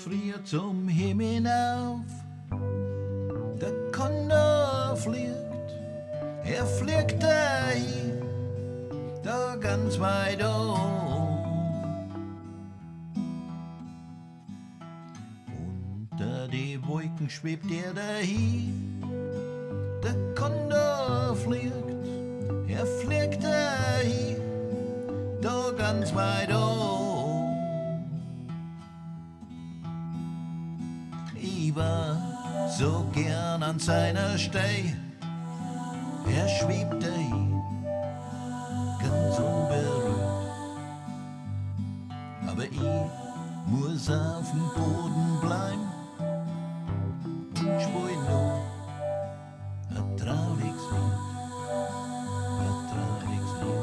friert zum Himmel auf. Der Kondor fliegt, er fliegt dahin, da ganz weit oben. Unter die Wolken schwebt er dahin, der Kondor fliegt, er fliegt dahin, da ganz weit oben. Ich war so gern an seiner Stei, er schwebt dahin, ganz unberührt. Aber ich muss auf dem Boden bleiben und spiel noch ein trauriges Lied, ein trauriges Lied.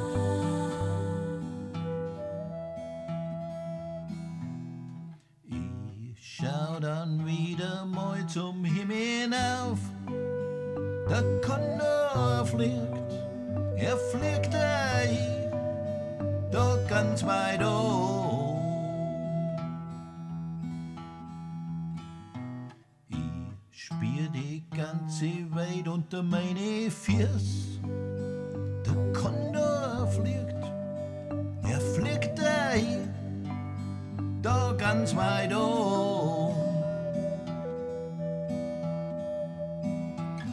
Ich schau dann wieder mal zum Himmel auf, der Kondor fliegt, er fliegt dahin, da ganz weit oben. Ich spür die ganze Welt unter meine Füße, der Kondor fliegt, er fliegt dahin, da ganz weit oben.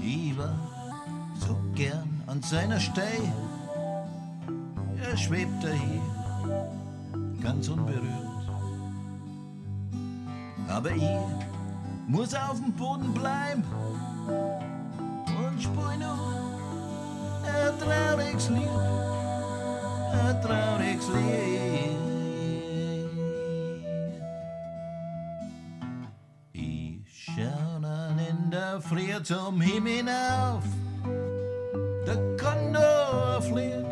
Ich war so gern an seiner Stei, er schwebt dahin, ganz unberührt. Aber ich muss auf dem Boden bleiben und spiel noch ein trauriges Lied, ein trauriges Lied. Ich schau dann in der Früh zum Himmel auf, der Kondor fliegt,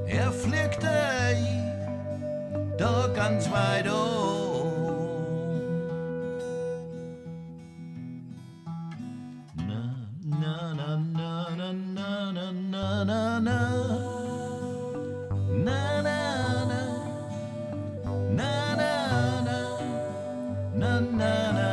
er fliegt dahin, da ganz weit oben. Na, na, na, na, na, na, na, na, na, na. Na, na, na. Na, na, na. Na, na, na.